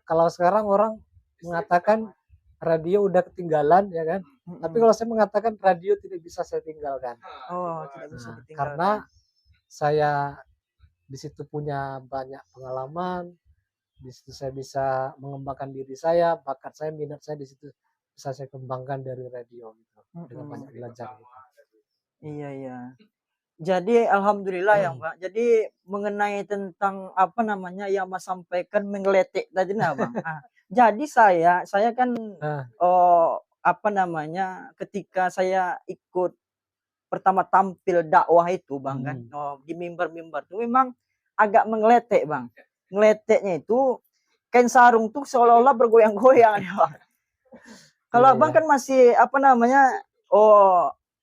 kalau sekarang orang mengatakan radio udah ketinggalan ya kan. Tapi kalau saya mengatakan radio tidak bisa saya tinggalkan. Oh, tidak bisa Nah, ditinggalkan. karena saya di situ punya banyak pengalaman, di situ saya bisa mengembangkan diri saya, bakat saya, minat saya di situ bisa saya kembangkan dari radio gitu, dengan banyak belajar gitu. Iya, iya. Jadi alhamdulillah ya Pak. Jadi mengenai tentang apa namanya yang Mas sampaikan menggeletik tadi nah Bang. Jadi saya kan Nah, apa namanya ketika saya ikut pertama tampil dakwah itu Bang kan di mimbar-mimbar itu memang agak menggeletek Bang. Ngeleteknya itu kain sarung tuh seolah-olah bergoyang-goyang ya Bang. Kalau iya, Abang iya. kan masih apa namanya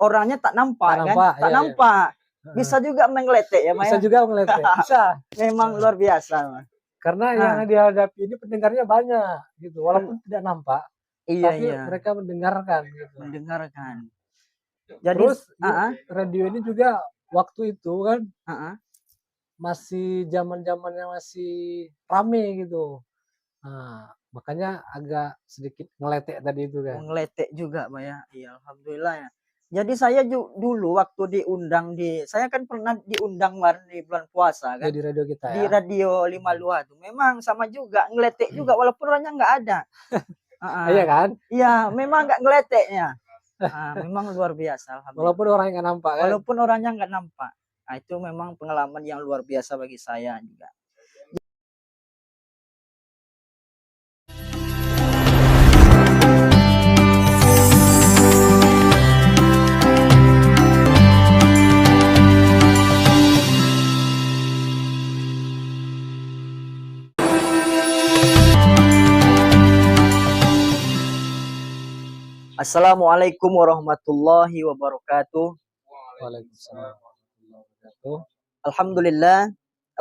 orangnya tak nampak kan? nampak, Tak iya, iya. nampak. Bisa juga menggeletek ya, Maya? Bisa juga mengeletek, bisa. Memang luar biasa, Mas. Karena yang dihadapi ini pendengarnya banyak gitu, walaupun tidak nampak, Iya, tapi iya. mereka mendengarkan gitu. Mendengarkan. Jadi, Terus radio ini juga waktu itu kan masih zaman-zamannya masih rame gitu. Nah, makanya agak sedikit ngeletek tadi itu kan. ngeletek juga, Pak ya. Iya, alhamdulillah ya. Jadi saya dulu waktu diundang saya kan pernah diundang di bulan puasa kan. Di radio kita Di ya. radio 5 Luar tuh. Memang sama juga ngeletek juga walaupun orangnya nggak ada. Iya kan? Iya, memang nggak ngeleteknya. Memang luar biasa alhamdulillah. Walaupun orangnya nggak nampak kan. Walaupun orangnya nggak nampak. Nah, itu memang pengalaman yang luar biasa bagi saya juga. Assalamualaikum warahmatullahi wabarakatuh. Waalaikumsalam warahmatullahi wabarakatuh. Alhamdulillah,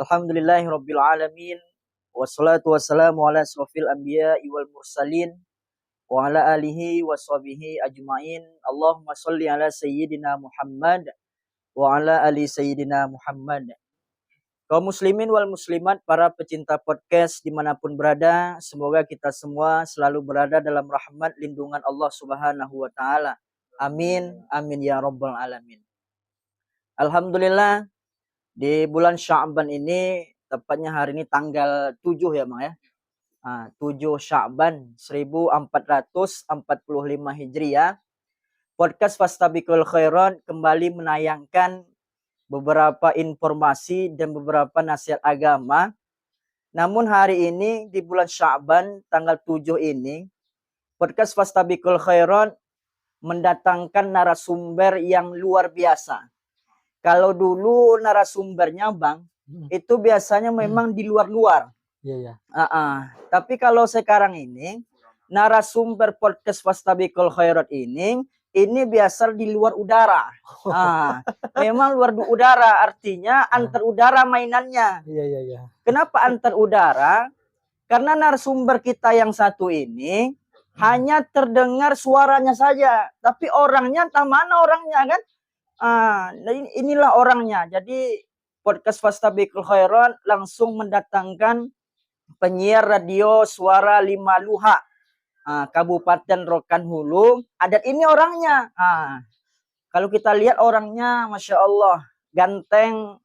alhamdulillahirabbil alamin. Wassalatu wassalamu ala asrofil anbiya'i wal mursalin wa ala alihi wa sahbihi ajmain. Allahumma sholli ala sayyidina Muhammad wa ala ali sayyidina Muhammad. Kaum muslimin wal muslimat, para pecinta podcast dimanapun berada, semoga kita semua selalu berada dalam rahmat lindungan Allah Subhanahu wa Ta'ala. Amin, amin ya Rabbal alamin. Alhamdulillah, di bulan Sya'ban ini, tepatnya hari ini tanggal 7 ya Bang ya. 7 Sya'ban 1445 Hijriah. Podcast Fastabiqul Khairat kembali menayangkan beberapa informasi dan beberapa nasihat agama. Namun hari ini di bulan Sya'ban tanggal 7 ini, Podcast Fastabiqul Khairat mendatangkan narasumber yang luar biasa. Kalau dulu narasumbernya Bang, itu biasanya memang di luar-luar. Iya, iya. Tapi kalau sekarang ini, narasumber Podcast Fastabiqul Khairat ini biasa di luar udara. Memang luar udara, artinya antar udara mainannya. Iya, iya, iya. Kenapa antar udara? Karena narasumber kita yang satu ini hanya terdengar suaranya saja, tapi orangnya entah mana orangnya kan? Inilah orangnya. Jadi Podcast Fastabiqul Khairat langsung mendatangkan penyiar radio suara 5 Luha, Kabupaten Rokan Hulu. Adat ini orangnya. Kalau kita lihat orangnya, Masya Allah, ganteng,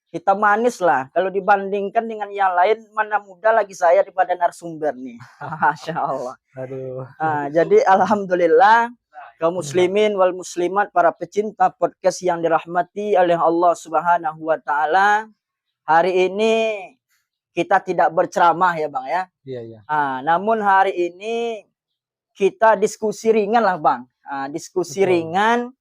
hitam manis lah. Kalau dibandingkan dengan yang lain, mana muda lagi saya daripada narasumber nih. Masya Allah. Aduh. Jadi alhamdulillah, kaum muslimin wal muslimat, para pecinta podcast yang dirahmati oleh Allah Subhanahu wa Ta'ala, hari ini kita tidak berceramah ya Bang ya. Iya, iya. Namun hari ini kita diskusi ringan lah Bang. Diskusi ringan.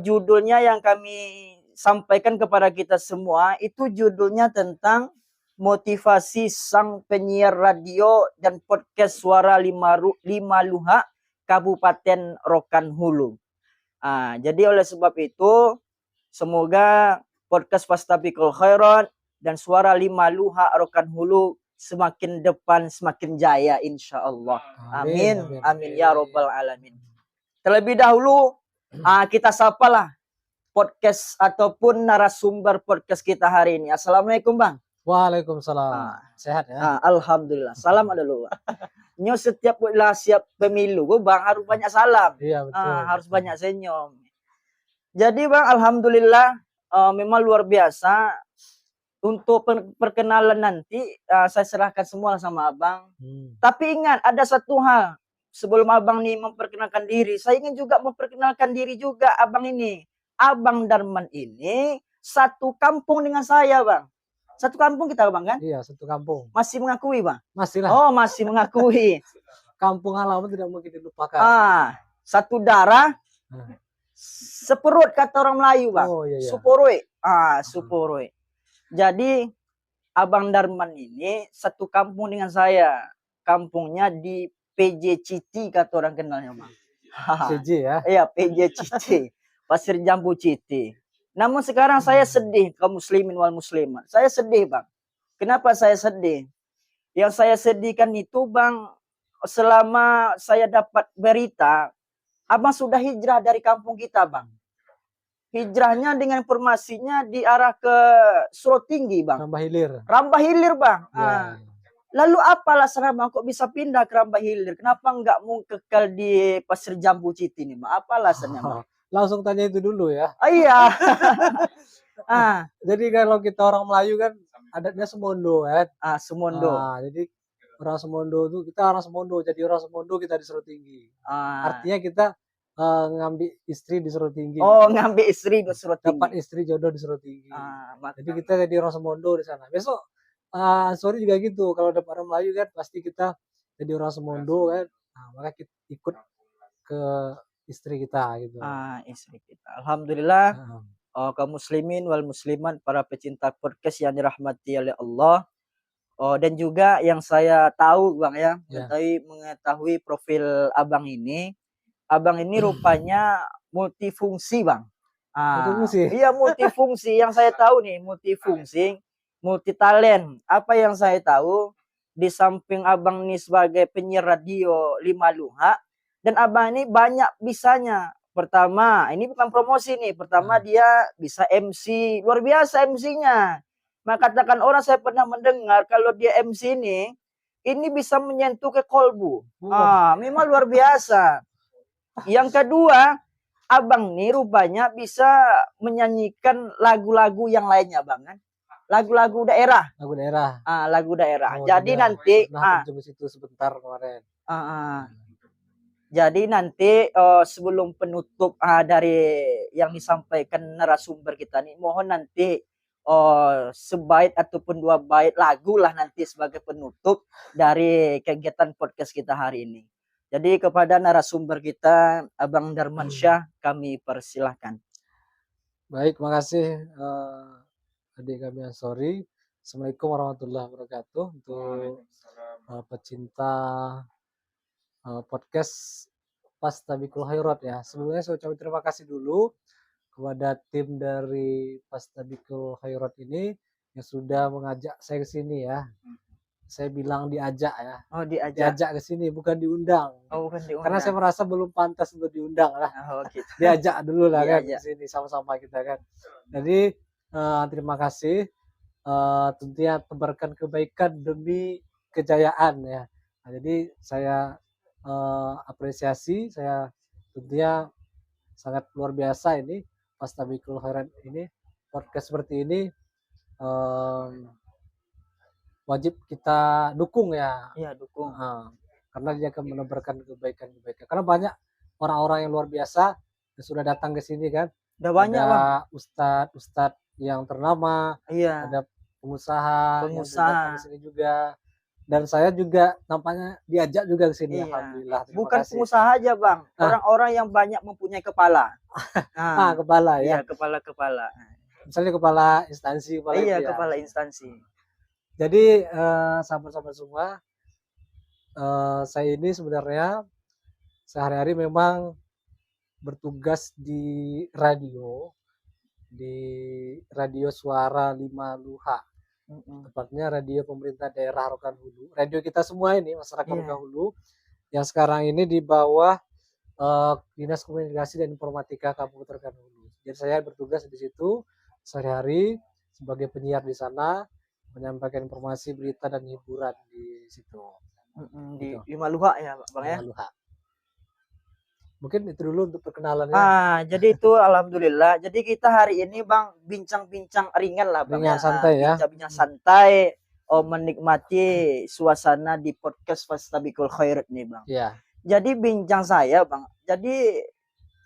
Judulnya yang kami sampaikan kepada kita semua itu judulnya tentang motivasi sang penyiar radio dan podcast suara 5 Luha Kabupaten Rokan Hulu. Jadi oleh sebab itu, semoga Podcast Fastabiqul Khairat dan suara 5 Luha Rokan Hulu semakin depan, semakin jaya insya Allah. Amin, amin ya Rabbal alamin. Terlebih dahulu kita sapalah podcast ataupun narasumber podcast kita hari ini. Assalamualaikum Bang. Waalaikumsalam. Ah, Sehat ya? alhamdulillah. Salam dulu. Nyo setiap lah siap pemilu, bang harus banyak salam. Iya betul. Harus banyak senyum. Jadi bang, alhamdulillah memang luar biasa. Untuk perkenalan nanti saya serahkan semua sama abang. Tapi ingat ada satu hal sebelum abang nih memperkenalkan diri, saya ingin juga memperkenalkan diri juga abang ini. Abang Darman ini satu kampung dengan saya bang. Satu kampung kita bang kan? Iya satu kampung. Masih mengakui bang? Masih lah. Oh masih mengakui. Kampung halaman tidak mungkin dilupakan. Satu darah. Seperut kata orang Melayu bang. Oh iya. Suporoi. Suporoi. Jadi abang Darman ini satu kampung dengan saya. Kampungnya di PJ Citi kata orang kenalnya bang. PJ ya? Iya PJ Citi. Pasir Jambu Citi. Namun sekarang saya sedih kaum muslimin wal muslimat. Saya sedih bang. Kenapa saya sedih? Yang saya sedihkan itu bang, selama saya dapat berita, abang sudah hijrah dari kampung kita bang. Hijrahnya dengan informasinya diarah ke Suro Tinggi bang. Rambah Hilir bang. Lalu apa alasan bang kok bisa pindah ke Rambah Hilir? Kenapa nggak mau kekal di Pasir Jambu Citi nih bang? Apa alasannya bang? Langsung tanya itu dulu ya. Iya. Jadi kalau kita orang Melayu kan adatnya Semondo kan. Semondo. Jadi orang Semondo itu kita orang Semondo. Jadi orang Semondo kita di Suro Tinggi. Artinya kita ngambil istri di Suro Tinggi. Oh, ngambil istri di Suro Tinggi. Dapat istri jodoh di Suro Tinggi. Jadi kita jadi orang Semondo di sana. Besok sorry juga gitu. Kalau ada orang Melayu kan pasti kita jadi orang Semondo kan. Maka kita ikut ke istri kita gitu. Istri kita. Alhamdulillah. Kaum muslimin wal muslimat, para pecinta podcast yang dirahmati oleh Allah. Dan juga yang saya tahu bang ya, mengetahui profil abang ini. Abang ini rupanya multifungsi bang. Multifungsi? Iya multifungsi. Yang saya tahu nih multifungsi, multitalent. Apa yang saya tahu, di samping abang ini sebagai penyiar radio 5 Luha, dan abang ini banyak bisanya. Pertama, ini bukan promosi nih. Pertama dia bisa MC, luar biasa MC-nya. Maka katakan orang, saya pernah mendengar kalau dia MC ini bisa menyentuh ke kolbu. Memang luar biasa. Yang kedua, abang nih rupanya bisa menyanyikan lagu-lagu yang lainnya bang kan? Lagu-lagu daerah. Lagu daerah. Lagu daerah. Jadi nanti situ sebentar kemarin. Jadi nanti sebelum penutup dari yang disampaikan narasumber kita nih, mohon nanti sebait ataupun 2 bait lagu lah nanti sebagai penutup dari kegiatan podcast kita hari ini. Jadi kepada narasumber kita, Abang Darman Syah, kami persilahkan. Baik, makasih adik kami Ansori. Assalamualaikum warahmatullahi wabarakatuh. Untuk pecinta podcast Pastabikul Khairat ya. Sebelumnya saya ucapkan terima kasih dulu kepada tim dari Pastabikul Khairat ini yang sudah mengajak saya ke sini ya. Saya bilang diajak ya. Diajak ke sini, bukan diundang. Bukan diundang. Karena saya merasa belum pantas untuk diundang lah. Gitu. Diajak dulu lah kan ke sini sama-sama kita kan. Jadi terima kasih. Tentunya tebarkan kebaikan demi kejayaan ya. Jadi saya apresiasi, saya tentunya sangat luar biasa ini Pastabikul Khairat ini, podcast seperti ini wajib kita dukung ya. Iya, dukung. Karena dia akan menebarkan kebaikan-kebaikan. Karena banyak orang-orang yang luar biasa yang sudah datang ke sini kan. Udah banyak bang. Ustadz yang ternama. Iya. Ada pengusaha yang datang ke sini juga. Dan saya juga nampaknya diajak juga ke sini. Iya. Alhamdulillah. Bukan pengusaha aja bang. Orang-orang yang banyak mempunyai kepala. Kepala ya. Iya, kepala-kepala. Misalnya kepala instansi. Kepala instansi. Jadi sahabat-sahabat semua, saya ini sebenarnya sehari-hari memang bertugas di radio suara 5 Luha, tepatnya radio pemerintah daerah Rokan Hulu. Radio kita semua ini masyarakat Rokan Hulu yang sekarang ini di bawah Dinas Komunikasi dan Informatika Kabupaten Rokan Hulu. Jadi saya bertugas di situ sehari-hari sebagai penyiar di sana. menyampaikan informasi, berita dan hiburan di situ. Di Gitu. Lima Luha ya Bang ya. Lima Luha. Mungkin itu dulu untuk perkenalannya. Jadi itu alhamdulillah. Jadi kita hari ini Bang bincang-bincang ringan lah Bang Ringan ya. santai ya. Bincang-bincang santai. Menikmati suasana di podcast Fastabikul Khairat nih Bang. Iya. Jadi bincang saya Bang. Jadi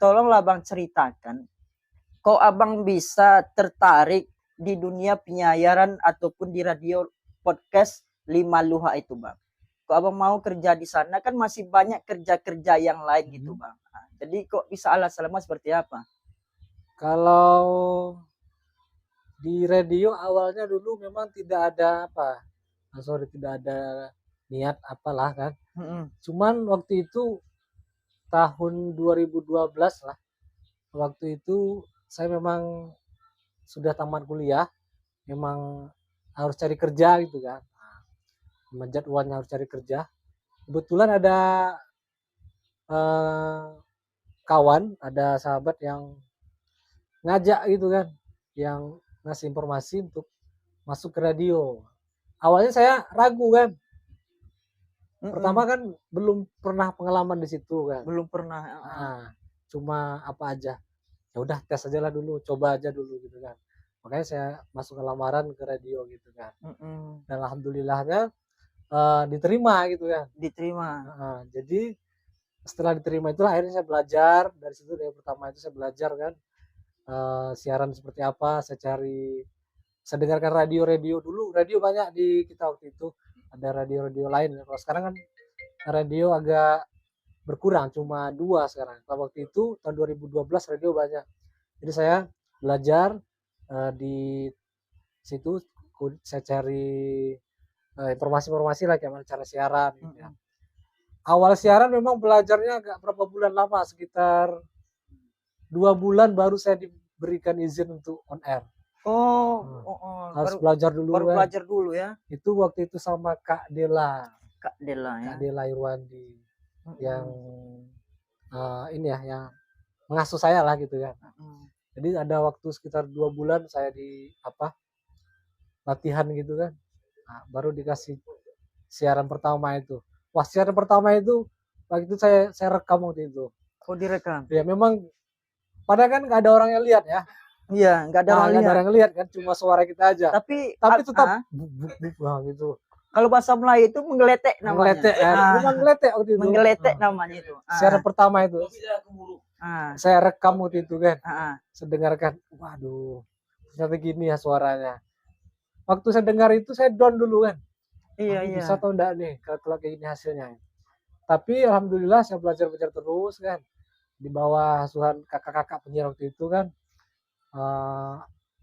tolonglah Bang ceritakan. Kok Abang bisa tertarik di dunia penyiaran ataupun di radio podcast Lima Luha itu Bang? Kok Abang mau kerja di sana, kan masih banyak kerja-kerja yang lain gitu Bang. Jadi kok bisa alasannya seperti apa? Kalau di radio awalnya dulu memang tidak ada tidak ada niat apalah kan. Cuman waktu itu tahun 2012 lah. Waktu itu saya memang sudah tamat kuliah, memang harus cari kerja gitu kan. Jadwalnya harus cari kerja. Kebetulan ada kawan, ada sahabat yang ngajak gitu kan, yang ngasih informasi untuk masuk ke radio. Awalnya saya ragu kan. Pertama kan belum pernah pengalaman di situ kan. Belum pernah. Cuma apa aja. Ya udah tes aja lah dulu, coba aja dulu gitu kan. Makanya saya masuk ke lamaran ke radio gitu kan. Dan alhamdulillahnya diterima gitu kan. Diterima. Jadi setelah diterima itulah akhirnya saya belajar dari situ. Dari pertama itu saya belajar kan siaran seperti apa. Saya dengarkan radio dulu. Radio banyak di kita waktu itu. Ada radio-radio lain. Kalau sekarang kan radio agak berkurang, cuma 2 sekarang. Kalau waktu itu tahun 2012 radio banyak. Jadi saya belajar di situ, saya cari informasi-informasi lah gimana cara siaran. Gitu ya. Awal siaran memang belajarnya agak berapa bulan lama, sekitar 2 bulan baru saya diberikan izin untuk on air. Harus belajar dulu. Baru belajar dulu ya. Itu waktu itu sama Kak Dela. Kak Dela ya. Kak Dela Irwandi yang ini ya, yang mengasuh saya lah gitu kan. Jadi ada waktu sekitar 2 bulan saya di latihan gitu kan. Baru dikasih siaran pertama itu. Wah, siaran pertama itu waktu itu saya rekam waktu itu. Oh, direkam. Ya memang padahal kan nggak ada orang yang lihat ya. Iya, nggak ada orang lihat kan, cuma suara kita aja. Tapi tetap gitu. Kalau bahasa Melayu itu menggeletek namanya. Menggeletek ya. Memang menggeletek waktu itu. Menggeletek namanya itu. Siaran pertama itu. Saya rekam waktu itu kan. Saya dengarkan, waduh, ternyata gini ya suaranya. Waktu saya dengar itu saya down dulu kan. Iya. Bisa atau enggak nih kalau kayak gini hasilnya. Tapi alhamdulillah saya belajar terus kan. Di bawah asuhan kakak-kakak penyiar waktu itu kan.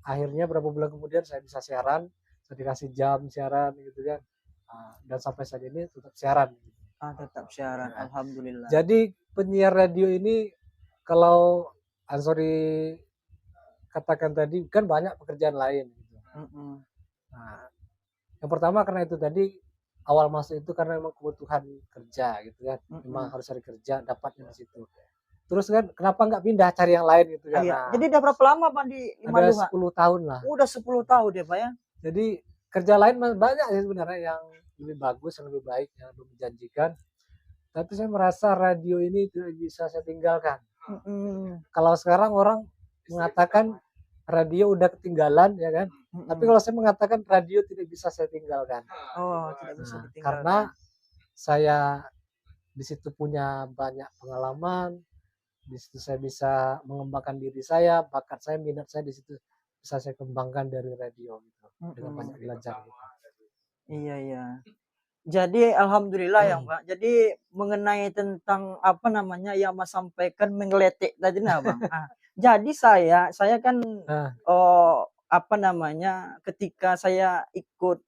Akhirnya berapa bulan kemudian saya bisa siaran. Saya dikasih jam siaran gitu kan. Dan sampai saat ini tetap siaran. Tetap siaran, alhamdulillah. Jadi penyiar radio ini kalau Ansori katakan tadi kan banyak pekerjaan lain. Gitu. Nah, yang pertama karena itu tadi awal masuk itu karena memang kebutuhan kerja gitu kan. Memang harus cari kerja, dapatnya di situ. Terus kan kenapa nggak pindah cari yang lain gitu kan. Nah, jadi udah berapa lama Pak di Lima Luha? 10 tahun lah. Udah 10 tahun ya Pak ya. Jadi kerja lain banyak sih sebenarnya yang lebih bagus, yang lebih baik, yang lebih menjanjikan. Tapi saya merasa radio ini tidak bisa saya tinggalkan. Kalau sekarang orang mengatakan radio udah ketinggalan ya kan. Tapi kalau saya mengatakan radio tidak bisa saya tinggalkan. Tidak bisa ditinggalkan. Karena saya di situ punya banyak pengalaman. Di situ saya bisa mengembangkan diri saya, bakat saya, minat saya di situ bisa saya kembangkan dari radio gitu. Dengan banyak belajar gitu. Iya. Jadi alhamdulillah ya Pak. Jadi mengenai tentang yang Mas sampaikan menggeletek tadi Bang. Jadi saya kan ketika saya ikut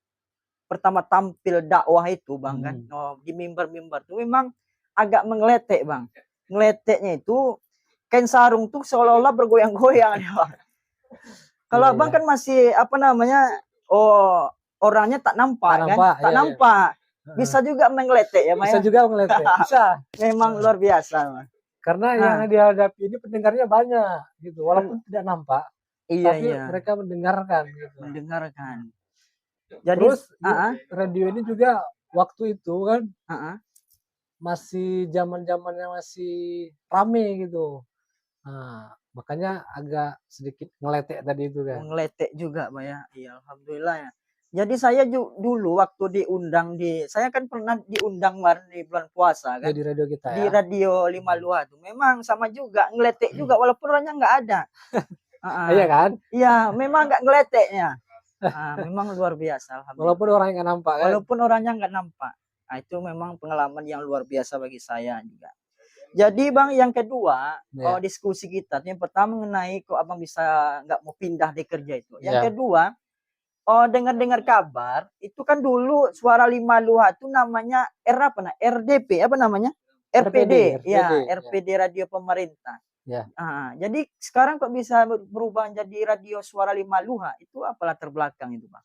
pertama tampil dakwah itu Bang kan di mimbar-mimbar itu memang agak menggeletek Bang. Ngeleteknya itu kain sarung tuh seolah-olah bergoyang-goyang ya Bang. Kalau Abang kan masih orangnya tak nampak. Nampak. Bisa juga menggeletek ya, Bisa juga menggeletek. Bisa. Memang luar biasa, Mas. Karena yang dihadapi ini pendengarnya banyak gitu, walaupun tidak nampak. Tapi mereka mendengarkan gitu. Mendengarkan. Jadi Terus ah, radio ini juga waktu itu kan ah. masih zaman-zamannya masih rame gitu. Nah, makanya agak sedikit ngeletek tadi itu kan. Ngeletek juga, Pak, ya. Iya, alhamdulillah ya. Jadi saya dulu waktu diundang saya kan pernah diundang Bang, di bulan puasa Ya kan. di radio kita Di ya. radio Lima Luar tuh. Memang sama juga, ngeletek juga walaupun orangnya nggak ada. Iya Heeh. kan? Iya, memang nggak ngeleteknya. Memang luar biasa, Walaupun alhamdulillah. orangnya nggak nampak kan. Walaupun orangnya nggak nampak. Nah, itu memang pengalaman yang luar biasa bagi saya juga. Jadi Bang, yang kedua, Ya. diskusi kita yang pertama mengenai kok Abang bisa nggak mau pindah di kerja itu. Yang Ya. kedua, dengar-dengar kabar, itu kan dulu Suara Lima Luha itu namanya RDP, apa namanya? RPD, ya, RPD Radio Pemerintah. Ya. Jadi sekarang kok bisa berubah jadi Radio Suara Lima Luha? Itu apa latar belakang itu, Bang?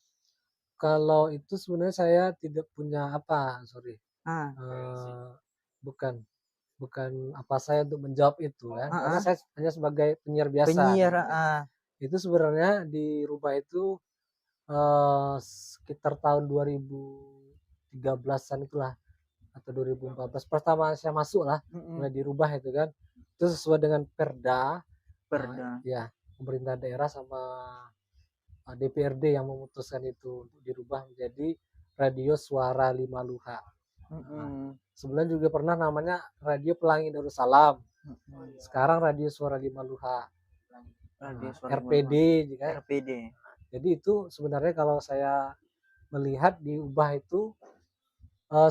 Kalau itu sebenarnya saya tidak punya sorry. Bukan apa saya untuk menjawab itu kan. Karena saya hanya sebagai penyiar biasa. Penyiar, Itu sebenarnya dirubah itu sekitar tahun 2013-an itulah atau 2014 pertama saya masuk lah mulai dirubah itu kan. Itu sesuai dengan Perda. Ya, pemerintah daerah sama DPRD yang memutuskan itu untuk dirubah menjadi Radio Suara Lima Luha. Sebelumnya juga pernah namanya Radio Pelangi Darussalam. Sekarang Radio Suara Lima Luha. RPD juga. RPD. Jadi itu sebenarnya kalau saya melihat diubah itu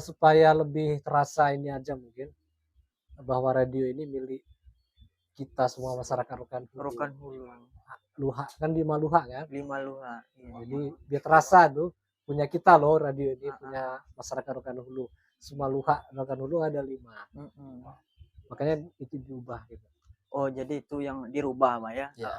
supaya lebih terasa ini aja mungkin bahwa radio ini milik kita semua masyarakat Rokan Hulu. Luha kan Lima Luha kan? Lima Luha. Iya. Jadi biar terasa tuh punya kita loh radio ini punya masyarakat Rokan Hulu. Semua Luha Rokan Hulu ada 5. Makanya itu diubah gitu. Oh, jadi itu yang dirubah, Pak ya? Ya.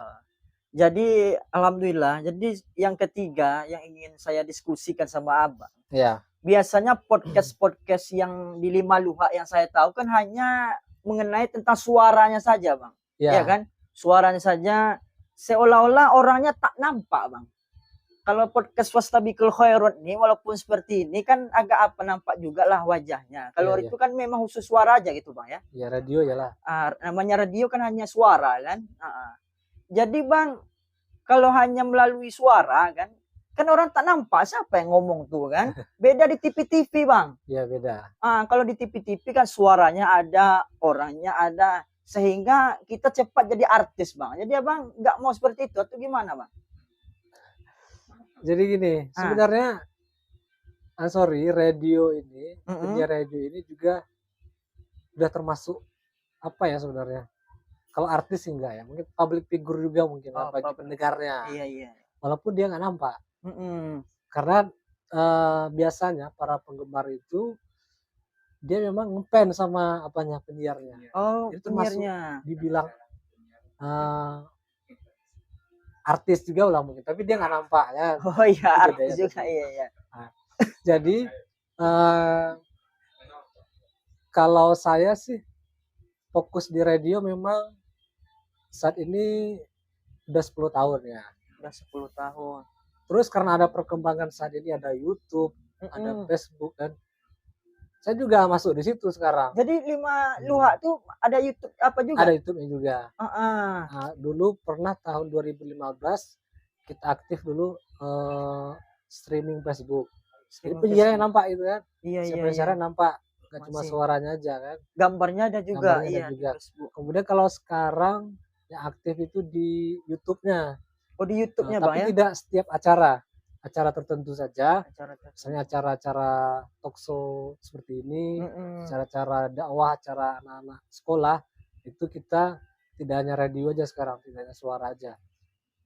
Jadi alhamdulillah. Jadi yang ketiga yang ingin saya diskusikan sama Abang. Ya. Biasanya podcast yang di Lima Luha yang saya tahu kan hanya mengenai tentang suaranya saja, Bang. Ya kan? Suaranya saja seolah-olah orangnya tak nampak, Bang. Kalau podcast Wastabikul Khairat ini walaupun seperti ini kan agak nampak juga lah wajahnya. Kalau itu kan memang khusus suara aja gitu, Bang ya. Ya radio ya lah. Namanya radio kan hanya suara kan. Jadi Bang, kalau hanya melalui suara kan orang tak nampak siapa yang ngomong tuh kan. Beda di TV-TV, Bang. Iya, beda. Kalau di TV-TV kan suaranya ada, orangnya ada. Sehingga kita cepat jadi artis, Bang. Jadi Abang nggak mau seperti itu atau gimana, Bang? Jadi gini, sebenarnya radio ini, penyiar radio ini juga udah termasuk apa ya sebenarnya? Kalau artis sih enggak ya, mungkin public figure juga mungkin bagi pendengarnya. Iya. Walaupun dia nggak nampak. Karena biasanya para penggemar itu dia memang ngefans sama penyiarnya. Oh, itu termasuk penyiarnya. Dibilang artis juga lah mungkin, tapi dia nggak nampak kan. Oh iya, artis juga iya. Jadi kalau saya sih fokus di radio memang saat ini udah 10 tahun ya. Udah 10 tahun. Terus karena ada perkembangan saat ini ada YouTube, ada Facebook kan. Saya juga masuk di situ sekarang. Jadi Lima Luha tuh ada YouTube apa juga? Ada YouTube-nya juga. Nah, dulu pernah tahun 2015 kita aktif dulu streaming Facebook. Jadi penyiarnya nampak itu kan. Iya. Penyiarnya nampak, nggak cuma suaranya aja kan. Gambarnya ada juga. Gambarnya ada juga. Kemudian kalau sekarang yang aktif itu di YouTube-nya. Oh, di YouTube-nya, Bang, tapi tidak setiap acara tertentu saja. Misalnya acara-acara talkshow seperti ini, acara-acara dakwah, acara anak-anak sekolah, itu kita tidak hanya radio aja sekarang, tidak hanya suara aja.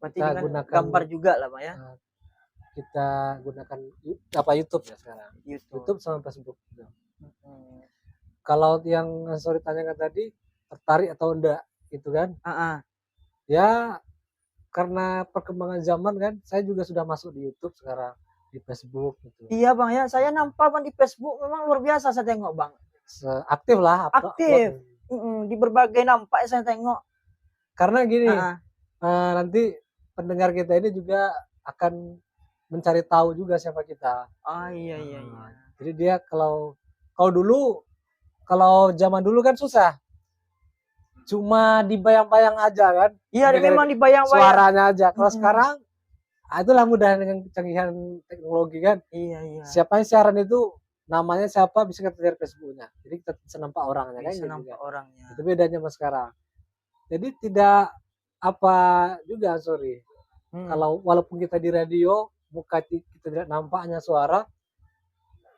Berarti kita gunakan gambar juga lah, Pak ya. Kita gunakan YouTube ya sekarang. YouTube sama Facebook. Kalau yang tanyakan tadi tertarik atau enggak gitu kan? Ya karena perkembangan zaman kan, saya juga sudah masuk di YouTube sekarang, di Facebook gitu. Iya, Bang ya, saya nampak Bang di Facebook memang luar biasa saya tengok, Bang. Aktif lah. Aktif. Di berbagai nampak saya tengok. Karena gini, nanti pendengar kita ini juga akan mencari tahu juga siapa kita. Iya iya iya. Nah, jadi dia kalau kalau zaman dulu kan susah, cuma dibayang-bayang aja kan, Iya memang dengerin dibayang-bayang. suaranya aja. Kalau Mm-mm. sekarang, itulah mudah dengan kecanggihan teknologi kan. Iya iya. Siapa yang siaran itu namanya siapa bisa kita lihat Facebooknya. Jadi kita bisa nampak orangnya kan Bisa gitu nampak kan. orangnya. Itu bedanya sama sekarang. Jadi tidak apa juga sorry. Hmm. Kalau walaupun kita di radio, muka kita tidak nampaknya suara,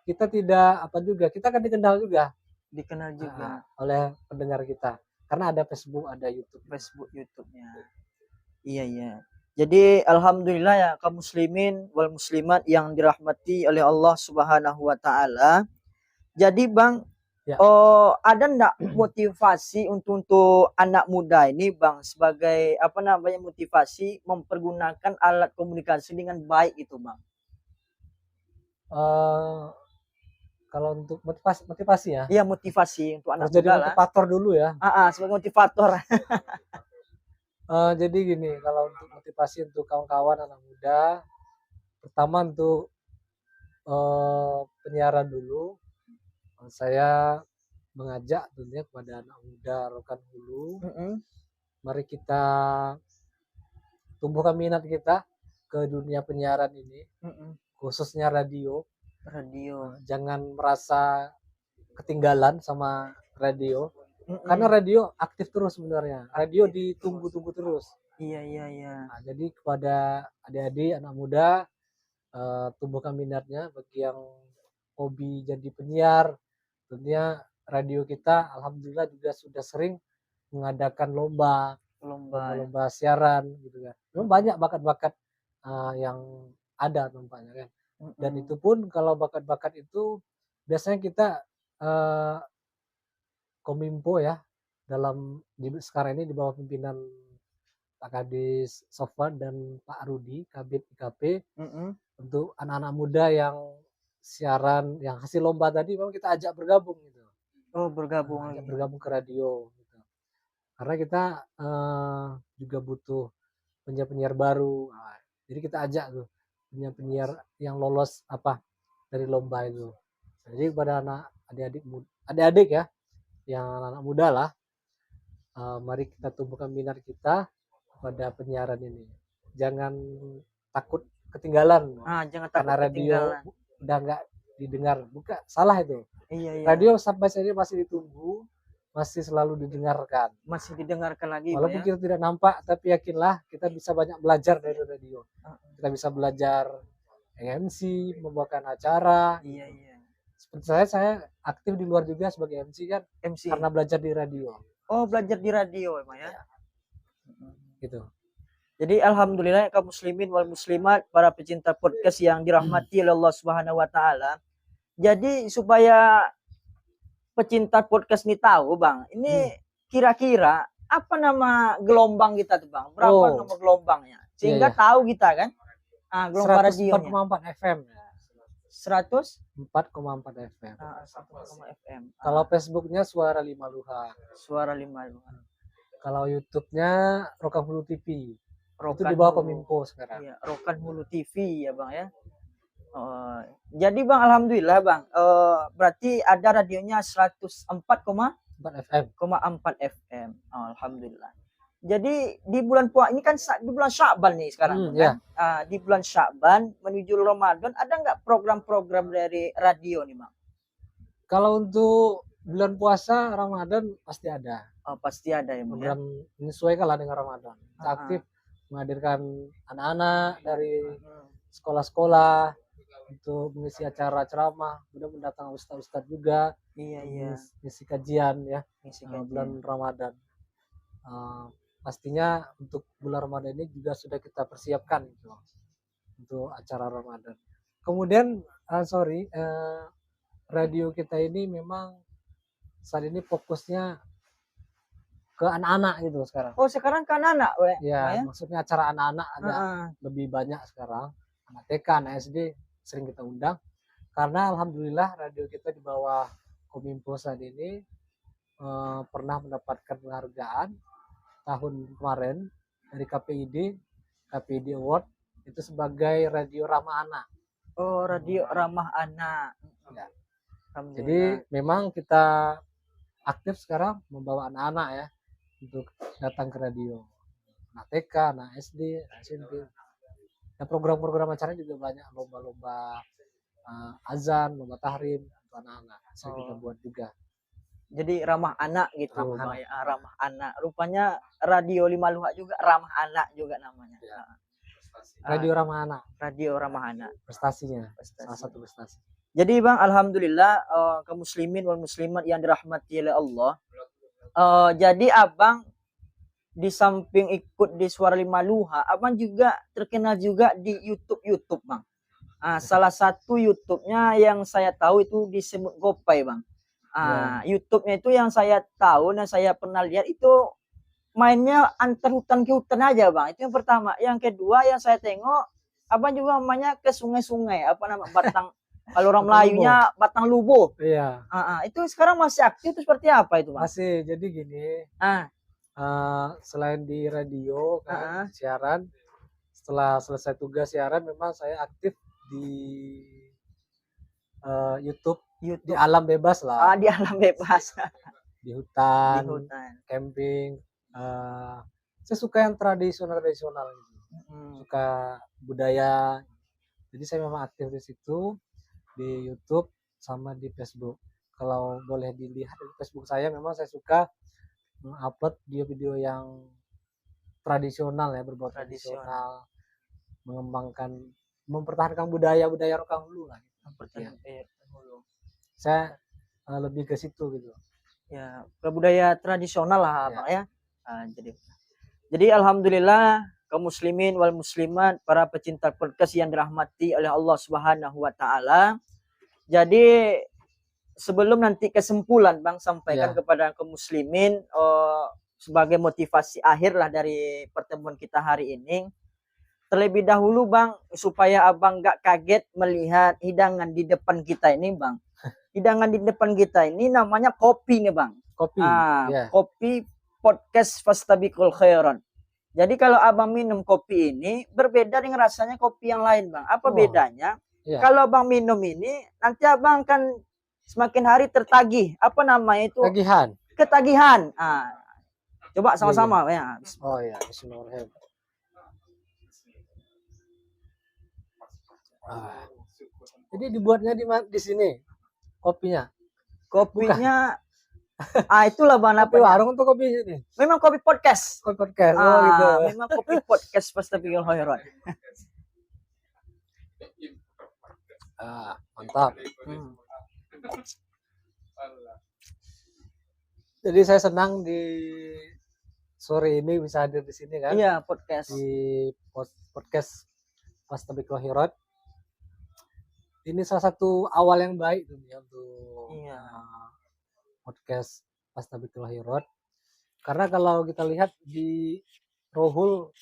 kita tidak apa juga, kita akan dikenal juga Dikenal juga. oleh pendengar kita. Karena ada Facebook, ada YouTube. Facebook, YouTube-nya. Iya iya. Jadi alhamdulillah ya kaum muslimin wal muslimat yang dirahmati oleh Allah Subhanahu wa taala. Jadi Bang, Ya. ada enggak motivasi untuk anak muda ini Bang sebagai apa namanya motivasi mempergunakan alat komunikasi dengan baik itu Bang? Eh, kalau untuk motivasi ya, Iya motivasi untuk anak harus jadi muda lah. motivator dulu ya. Sebagai motivator. Jadi gini, kalau untuk motivasi untuk kawan-kawan anak muda, pertama untuk penyiaran dulu, saya mengajak tentunya kepada anak muda Rokan Hulu, mari kita tumbuhkan minat kita ke dunia penyiaran ini, khususnya radio. Jangan merasa ketinggalan sama radio, karena radio aktif terus sebenarnya. Radio ditunggu-tunggu terus. Iya iya iya. Nah, jadi kepada adik-adik anak muda, tumbuhkan minatnya bagi yang hobi jadi penyiar. Tentunya radio kita alhamdulillah juga sudah sering mengadakan lomba siaran gitu kan. Memang banyak bakat-bakat yang ada nampaknya kan. Dan itu pun kalau bakat-bakat itu biasanya kita Kominfo ya, sekarang ini di bawah pimpinan Pak Kadis Sofwan dan Pak Rudi Kabid IKP, untuk anak-anak muda yang siaran yang hasil lomba tadi memang kita ajak bergabung gitu. Bergabung Ajak bergabung ke radio gitu. Karena kita juga butuh penyiar-penyiar baru. Jadi kita ajak tuh penyiar-penyiar yang lolos dari lomba itu. Jadi kepada adik-adik ya, yang anak muda lah, mari kita tumbuhkan minat kita pada penyiaran ini. Jangan takut ketinggalan. Jangan takut karena radio udah nggak didengar. Bukan, salah itu. Iya. Radio sampai saat ini masih ditunggu, masih selalu didengarkan. Masih didengarkan lagi. Walaupun kita tidak nampak, tapi yakinlah kita bisa banyak belajar dari radio. Kita bisa belajar MC, membawakan acara. Iya. Seperti saya aktif di luar juga sebagai MC kan, karena belajar di radio. Belajar di radio emang ya. Gitu. Jadi alhamdulillah kaum muslimin wal muslimat, para pecinta podcast yang dirahmati oleh Allah Subhanahu wa taala. Jadi supaya pecinta podcast ini tahu, Bang, ini kira-kira apa nama gelombang kita tuh, Bang? Berapa nama gelombangnya? Sehingga tahu kita kan. Gelombang radio 104,4 FM. 104,4 FM. 104 FM. Kalau Facebooknya Suara Lima Luha. Kalau YouTube-nya Rokan Hulu TV. Itu di bawah Kominfo sekarang. Iya, Rokan Hulu TV ya, Bang ya. Jadi Bang, alhamdulillah Bang, berarti ada radionya 104,4 FM. Alhamdulillah. Jadi di bulan puasa ini kan di bulan Sya'ban nih sekarang kan. Di bulan Sya'ban menuju Ramadan, ada nggak program-program dari radio nih Bang? Kalau untuk bulan puasa Ramadan pasti ada. Pasti ada ya Bang. Program menyesuaikan lah dengan Ramadan. Kita aktif menghadirkan anak-anak dari sekolah-sekolah untuk mengisi acara ceramah, kemudian mendatang ustaz-ustaz juga. Iya. Mengisi kajian ya. Bulan Ramadan. Pastinya untuk bulan Ramadan ini juga sudah kita persiapkan gitu, untuk acara Ramadan. Kemudian radio kita ini memang saat ini fokusnya ke anak-anak gitu sekarang. Sekarang ke anak-anak, ya? Maksudnya acara anak-anak agak lebih banyak sekarang. Anak TK, anak SD sering kita undang. Karena alhamdulillah radio kita di bawah Kominfo saat ini pernah mendapatkan penghargaan tahun kemarin dari KPID Award itu sebagai radio ramah anak. Oh, radio ramah anak. Ya. Alhamdulillah. Jadi memang kita aktif sekarang membawa anak-anak ya untuk datang ke radio. Anak TK, anak SD, anak SMP. Dan program-program acara juga banyak, lomba-lomba azan, lomba tahrim untuk anak-anak. Saya kita buat juga. Jadi ramah anak gitu, Ramah Bang, anak. ya. Ramah anak. Rupanya radio Lima Luhak juga ramah anak juga namanya. Ya. Radio ramah anak. Radio ramah anak. Prestasinya, Prestasi. salah satu prestasi. Jadi Bang, alhamdulillah kaum muslimin wal muslimat yang dirahmati oleh Allah. Jadi Abang di samping ikut di Suara Lima Luhak, Abang juga terkenal juga di YouTube Bang. Salah satu YouTube-nya yang saya tahu itu di Semut Gopay Bang. YouTube-nya itu yang saya tahu dan saya pernah lihat itu mainnya antar hutan ke hutan aja Bang. Itu yang pertama. Yang kedua yang saya tengok Abang juga mainnya ke sungai-sungai, apa nama Batang kalau orang Melayunya Batang Lubo. Iya. Itu sekarang masih aktif itu seperti apa itu Bang? Masih. Jadi gini. Selain di radio kan siaran, setelah selesai tugas siaran memang saya aktif di YouTube di alam bebas lah. Di alam bebas. Di hutan, camping. Saya suka yang tradisional gitu. Suka budaya. Jadi saya memang aktif di situ, di YouTube sama di Facebook. Kalau boleh dilihat di Facebook saya, memang saya suka mengupload video-video yang tradisional ya, berbau tradisional, mengembangkan, mempertahankan budaya Rokan Hulu lah. Saya lebih ke situ gitu. Ya, ke budaya tradisional lah Bang ya. Jadi alhamdulillah kaum muslimin wal muslimat, para pecinta podcast yang dirahmati oleh Allah Subhanahu wa taala. Jadi sebelum nanti kesimpulan Bang sampaikan kepada kaum muslimin sebagai motivasi akhir lah dari pertemuan kita hari ini. Terlebih dahulu Bang, supaya Abang gak kaget melihat hidangan di depan kita ini Bang. Hidangan di depan kita ini namanya kopi nih Bang. Kopi. Kopi podcast Fastabiqul Khairan. Jadi kalau Abang minum kopi ini berbeda dengan rasanya kopi yang lain Bang. Apa bedanya? Kalau Abang minum ini nanti Abang akan semakin hari tertagih. Apa namanya itu? Ketagihan. Coba sama-sama ya. Oh iya, bismillahirrahmanirrahim. Jadi dibuatnya di sini kopinya. Kopinya itulah Bang kopi warung untuk kopi ini. Memang kopi podcast. Kopi podcast. Gitu. Memang kopi podcast Fastabiqul Khairan. Mantap. Jadi saya senang di sore ini bisa hadir di sini kan. Iya, podcast. Di podcast Fastabiqul Khairan. Ini salah satu awal yang baik tuh ya untuk podcast Fastabiqul Khairan. Karena kalau kita lihat di Rohul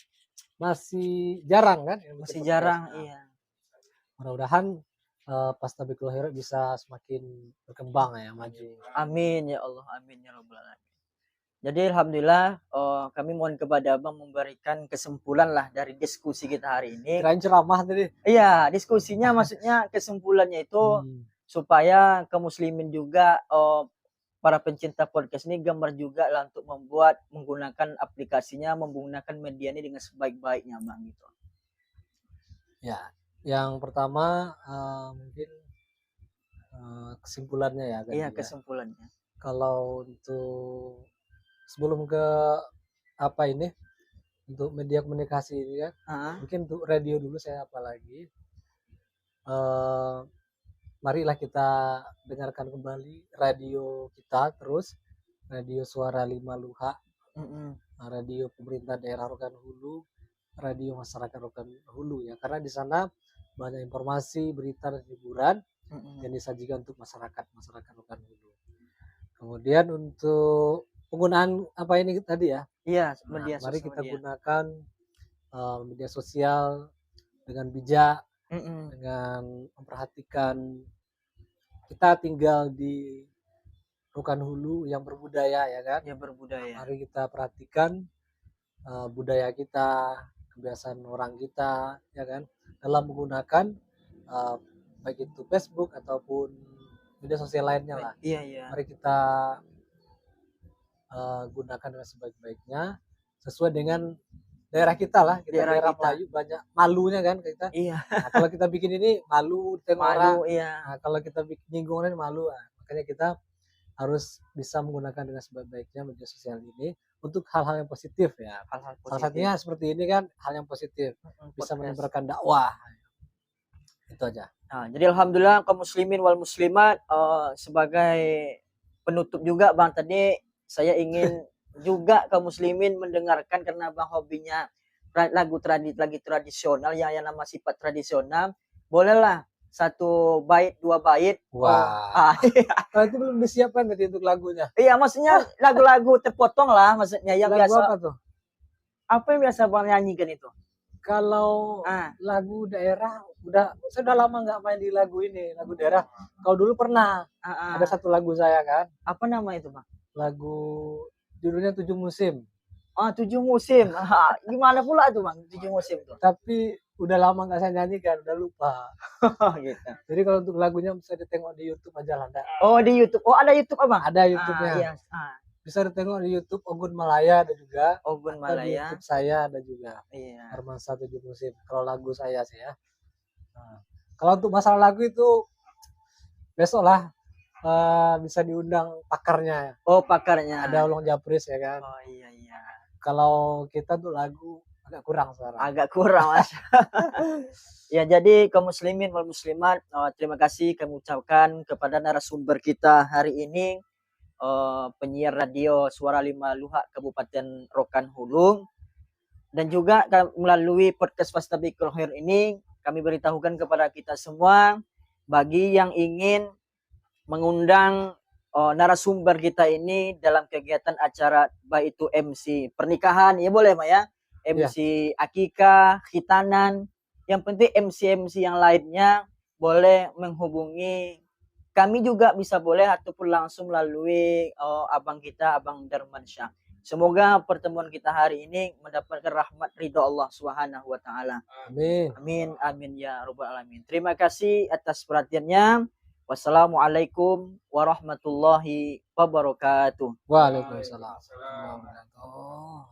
masih jarang kan? Masih jarang, iya. Mudah-mudahan Fastabiqul Khairan bisa semakin berkembang ya, maju. Amin ya Allah, amin ya rabbal alamin. Jadi alhamdulillah kami mohon kepada Abang memberikan kesimpulan lah dari diskusi kita hari ini. Kirain ceramah tadi. Iya, diskusinya maksudnya kesimpulannya itu supaya kaum muslimin juga para pencinta podcast ini gambar juga lah untuk menggunakan aplikasinya, menggunakan media ini dengan sebaik-baiknya Bang gitu. Ya, yang pertama mungkin kesimpulannya ya. Iya, kesimpulannya. Kalau untuk sebelum ke apa ini untuk media komunikasi ini kan, mungkin untuk radio dulu saya apalagi. Marilah kita dengarkan kembali radio kita terus, radio Suara Lima Luhak, radio pemerintah daerah Rokan Hulu, radio masyarakat Rokan Hulu ya, karena di sana banyak informasi, berita dan hiburan yang disajikan untuk masyarakat Rokan Hulu. Kemudian untuk penggunaan apa ini tadi ya? Iya, media sosial. Mari kita gunakan media sosial dengan bijak, dengan memperhatikan kita tinggal di Rokan Hulu yang berbudaya ya kan? Ya berbudaya. Mari kita perhatikan budaya kita, kebiasaan orang kita, ya kan, dalam menggunakan uh, baik itu Facebook ataupun media sosial lainnya lah. Iya, iya. Mari kita gunakan dengan sebaik-baiknya sesuai dengan daerah kita lah. Kita daerah kita. Melayu banyak malunya kan kita. Iya. Nah, kalau kita bikin ini malu tengok orang. Malu, iya. Nah, kalau kita bikin nyinggung orang malu. Nah, makanya kita harus bisa menggunakan dengan sebaik-baiknya media sosial ini untuk hal-hal yang positif ya. Hal-hal Salah positif. satunya seperti ini kan hal yang positif, bisa Podcast. menyebarkan dakwah. Itu aja. Nah, jadi alhamdulillah kaum muslimin wal muslimat, sebagai penutup juga Bang, tadi saya ingin juga kaum muslimin mendengarkan, karena Bang hobinya lagu tradisional yang nama sifat tradisional. Bolehlah 1 bait 2 bait. Wah. Kalau itu belum disiapkan tadi untuk lagunya. Iya, maksudnya lagu-lagu terpotong lah, maksudnya yang Lagu biasa. apa tuh? Apa yang biasa Bang nyanyikan itu? Kalau lagu daerah saya udah lama nggak main di lagu ini, lagu daerah. Kalau dulu pernah ada satu lagu saya kan. Apa nama itu Bang? Lagu judulnya 7 Musim. 7 Musim. Gimana pula tuh Bang 7 musim tuh? Tapi udah lama nggak saya nyanyikan, udah lupa. Gitu. Jadi kalau untuk lagunya bisa ditengok di YouTube aja lah. Oh, di YouTube. Oh, ada YouTube Abang? Ada YouTube-nya. Iya. Bisa ditengok di YouTube Ogun Malaya ada juga. Ogun Malaya. Di YouTube saya ada juga. Iya. Hermansyah 7 Musim. Kalau lagu saya sih ya. Nah, kalau untuk masalah lagu itu besok lah bisa diundang pakarnya. Oh, pakarnya. Ada Ulung Japris ya kan. Oh iya iya. Kalau kita tuh lagu agak kurang sekarang. Agak kurang Mas. Ya, jadi kaum muslimin wal muslimat, terima kasih kami ucapkan kepada narasumber kita hari ini, penyiar radio Suara 5 Luhak Kabupaten Rokan Hulu. Dan juga melalui podcast Fastabikul Khair ini kami beritahukan kepada kita semua, bagi yang ingin mengundang narasumber kita ini dalam kegiatan acara, baik itu MC pernikahan, ya boleh Pak ya, MC akikah, khitanan, yang penting MC yang lainnya boleh menghubungi kami juga, bisa boleh ataupun langsung melalui abang kita, Abang Darmansyah. Semoga pertemuan kita hari ini mendapatkan rahmat ridha Allah Subhanahu wa taala. Amin. Amin amin ya rabbal alamin. Terima kasih atas perhatiannya. Wassalamualaikum warahmatullahi wabarakatuh. Waalaikumsalam warahmatullahi wabarakatuh.